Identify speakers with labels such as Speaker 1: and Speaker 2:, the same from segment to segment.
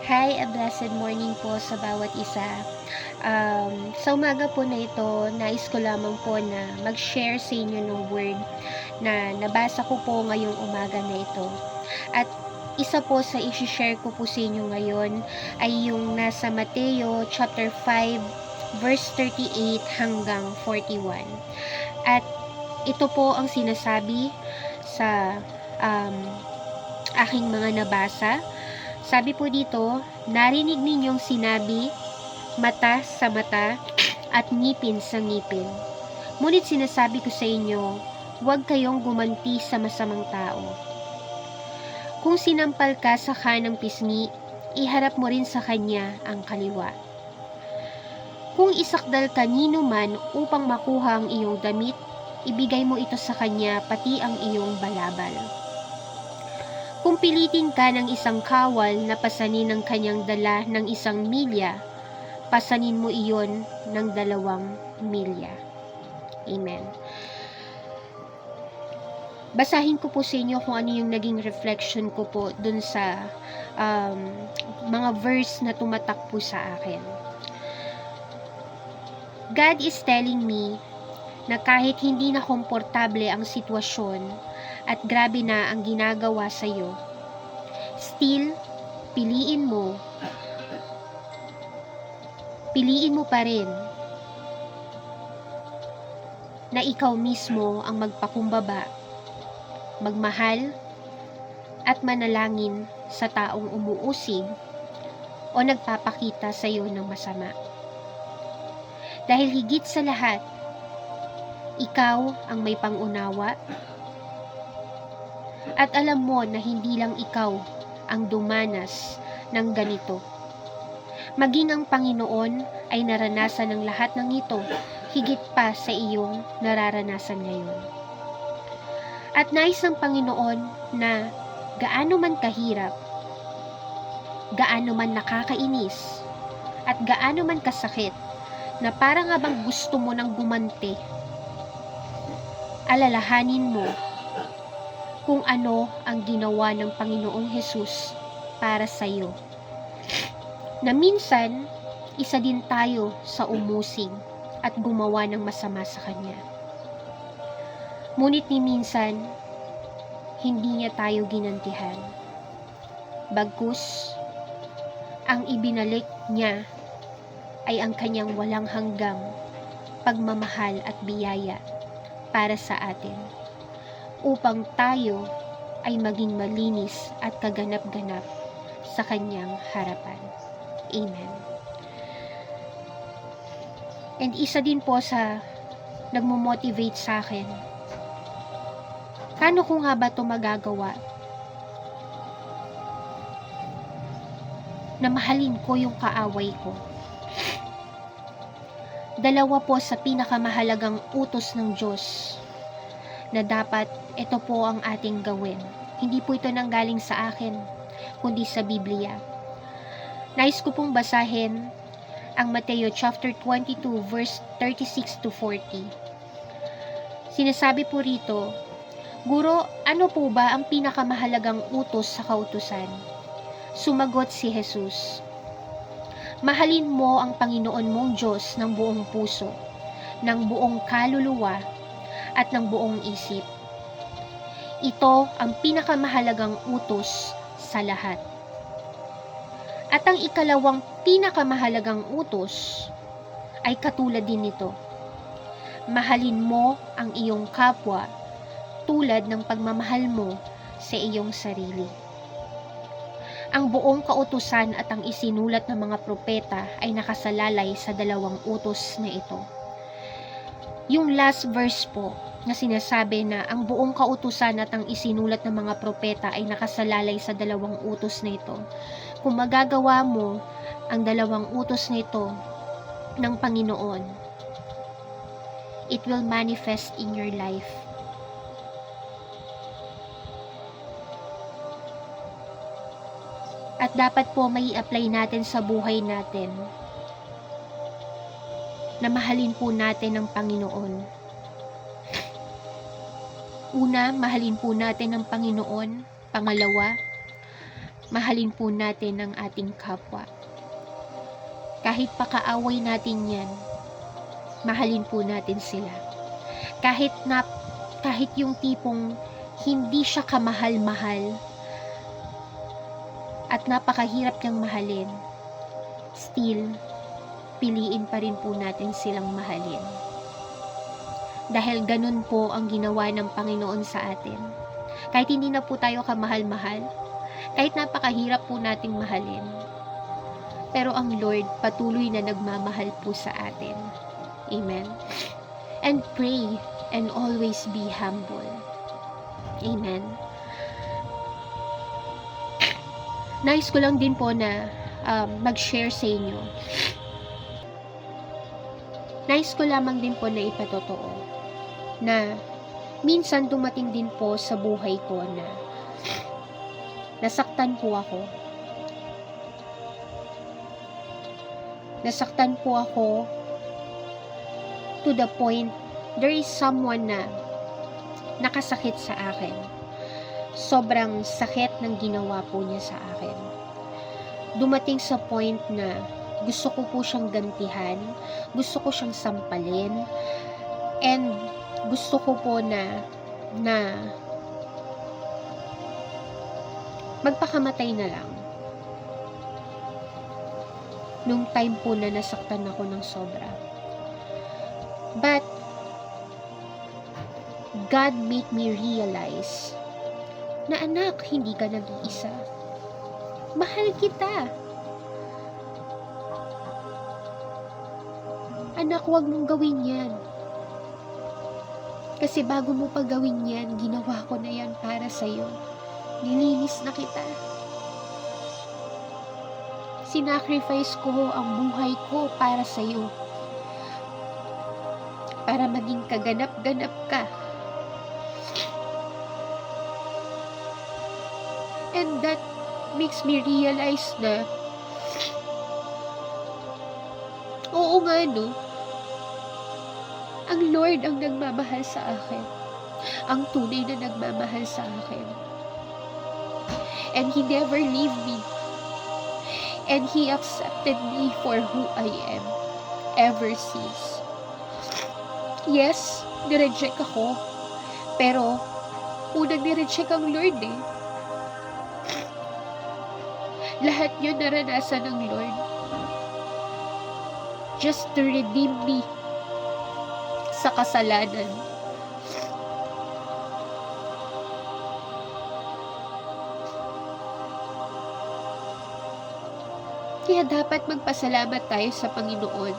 Speaker 1: Hi, a blessed morning po sa bawat isa. Sa umaga po na ito, nais ko lamang po na mag-share sa inyo ng word na nabasa ko po ngayong umaga na ito. At isa po sa i-share ko po sa inyo ngayon ay yung nasa Mateo chapter 5 verse 38 hanggang 41. At ito po ang sinasabi sa aking mga nabasa. Sabi po dito, narinig ninyong sinabi, mata sa mata at ngipin sa ngipin. Ngunit sinasabi ko sa inyo, huwag kayong gumanti sa masamang tao. Kung sinampal ka sa kanang pisngi, iharap mo rin sa kanya ang kaliwa. Kung isakdal kanino man upang makuha ang iyong damit, ibigay mo ito sa kanya pati ang iyong balabal. Kung pilitin ka ng isang kawal na pasanin ang kanyang dala ng 1 milya, pasanin mo iyon ng 2 milya. Amen. Basahin ko po sa inyo kung ano yung naging reflection ko po dun sa mga verse na tumatak po sa akin. God is telling me na kahit hindi na komportable ang sitwasyon at grabe na ang ginagawa sa iyo, still, piliin mo pa rin na ikaw mismo ang magpakumbaba, magmahal, at manalangin sa taong umuusig o nagpapakita sa iyo ng masama. Dahil higit sa lahat, ikaw ang may pangunawa at alam mo na hindi lang ikaw ang dumanas ng ganito. Maging ang Panginoon ay naranasan ng lahat ng ito, higit pa sa iyong nararanasan ngayon. At nais ng Panginoon na gaano man kahirap, gaano man nakakainis, at gaano man kasakit, na parang nga bang gusto mo nang gumanti, alalahanin mo kung ano ang ginawa ng Panginoong Hesus para sa iyo. Na minsan, isa din tayo sa umusig at gumawa ng masama sa Kanya. Ngunit ni minsan, hindi niya tayo ginantihan. Bagkus, ang ibinalik niya ay ang Kanyang walang hanggang pagmamahal at biyaya para sa atin, upang tayo ay maging malinis at kaganap-ganap sa Kanyang harapan. Amen. And isa din po sa nagmo-motivate sa akin, paano ko nga ba ito magagawa? Na mahalin ko yung kaaway ko. Dalawa po sa pinakamahalagang utos ng Diyos na dapat ito po ang ating gawin. Hindi po ito nanggaling sa akin, kundi sa Biblia. Nais ko pong basahin ang Mateo chapter 22 verse 36 to 40. Sinasabi po rito, Guro, ano po ba ang pinakamahalagang utos sa kautusan? Sumagot si Jesus, mahalin mo ang Panginoon mong Diyos ng buong puso, ng buong kaluluwa, at ng buong isip. Ito ang pinakamahalagang utos sa lahat. At ang ikalawang pinakamahalagang utos ay katulad din nito. Mahalin mo ang iyong kapwa tulad ng pagmamahal mo sa iyong sarili. Ang buong kautusan at ang isinulat ng mga propeta ay nakasalalay sa dalawang utos na ito. Yung last verse po na sinasabi na ang buong kautusan at ang isinulat ng mga propeta ay nakasalalay sa dalawang utos na ito. Kung magagawa mo ang dalawang utos na ito ng Panginoon, it will manifest in your life. At dapat po may i-apply natin sa buhay natin na mahalin po natin ang Panginoon. Una, mahalin po natin ang Panginoon. Pangalawa, mahalin po natin ang ating kapwa. Kahit pakaaway natin yan, mahalin po natin sila. Kahit yung tipong hindi siya kamahal-mahal at napakahirap niyang mahalin, still, piliin pa rin po natin silang mahalin. Dahil ganun po ang ginawa ng Panginoon sa atin. Kahit hindi na po tayo kamahal-mahal, kahit napakahirap po nating mahalin, pero ang Lord patuloy na nagmamahal po sa atin. Amen. And pray and always be humble. Amen. Nais ko lang din po na mag-share sa inyo. Nais ko lamang din po na ipatotoo na minsan dumating din po sa buhay ko na nasaktan po ako. Nasaktan po ako to the point there is someone na nakasakit sa akin. Sobrang sakit ng ginawa po niya sa akin. Dumating sa point na gusto ko po siyang gantihan, gusto ko siyang sampalin, and gusto ko po na magpakamatay na lang. Nung time po na nasaktan ako ng sobra. But God made me realize na anak, hindi ka nag-iisa. Mahal kita. Anak, huwag mong gawin yan. Kasi bago mo pa gawin yan, ginawa ko na yan para sa'yo. Nilinis na kita. Sinacrifice ko ang buhay ko para sa'yo. Para maging kaganap-ganap ka. And that makes me realize na oo nga no, ang Lord ang nagmamahal sa akin. Ang tunay na nagmamahal sa akin. And He never leave me. And He accepted me for who I am ever since. Yes, nireject ako. Pero, unang nireject ang Lord eh. Lahat yun naranasan ng Lord. Just to redeem me sa kasalanan. Kaya dapat magpasalamat tayo sa Panginoon.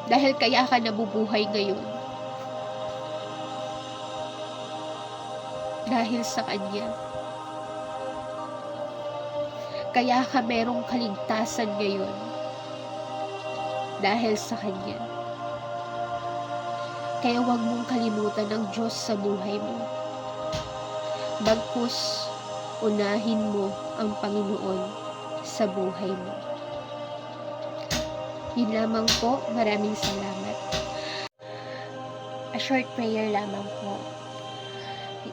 Speaker 1: Dahil kaya ka nabubuhay ngayon. Dahil sa Kanya. Kaya ka merong kaligtasan ngayon. Dahil sa Kanya. Kaya huwag mong kalimutan ang Diyos sa buhay mo. Bagkus, unahin mo ang Panginoon sa buhay mo. Yun lamang po, maraming salamat. A short prayer lamang po.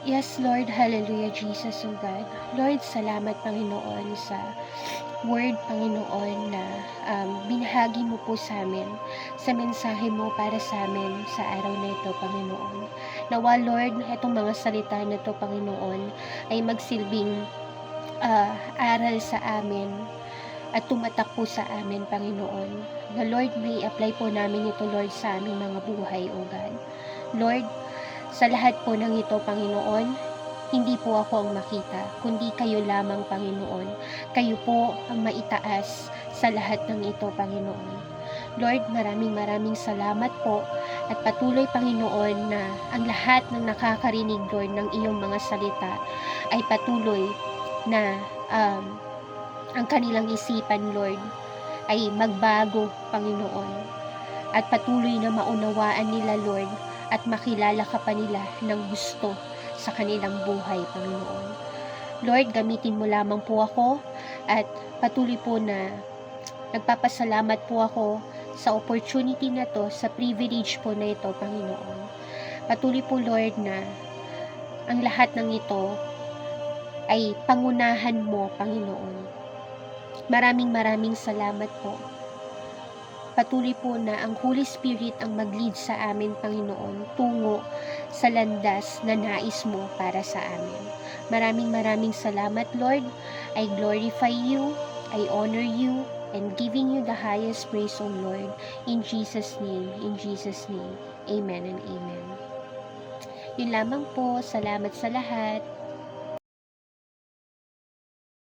Speaker 1: Yes, Lord, hallelujah, Jesus, O God. Lord, salamat, Panginoon, sa word, Panginoon, na binahagi mo po sa amin, sa mensahe mo para sa amin sa araw na ito, Panginoon. Nawa, Lord, itong mga salita na ito, Panginoon, ay magsilbing aral sa amin at tumatak po sa amin, Panginoon. Na, Lord, may apply po namin ito, Lord, sa aming mga buhay, O God. Lord, sa lahat po ng ito, Panginoon, hindi po ako ang makita, kundi kayo lamang, Panginoon. Kayo po ang maitaas sa lahat ng ito, Panginoon. Lord, maraming salamat po at patuloy, Panginoon, na ang lahat ng nakakarinig, Lord, ng iyong mga salita ay patuloy na ang kanilang isipan, Lord, ay magbago, Panginoon. At patuloy na maunawaan nila, Lord, at makilala ka pa nila ng gusto sa kanilang buhay, Panginoon. Lord, gamitin mo lamang po ako at patuloy po na nagpapasalamat po ako sa opportunity na to, sa privilege po na ito, Panginoon. Patuloy po, Lord, na ang lahat ng ito ay pangunahan mo, Panginoon. Maraming salamat po. Patuloy po na ang Holy Spirit ang mag-lead sa amin, Panginoon, tungo sa landas na nais mo para sa amin. Maraming salamat, Lord. I glorify you, I honor you, and giving you the highest praise, O Lord. In Jesus' name, Amen and Amen. Yun lamang po. Salamat sa lahat.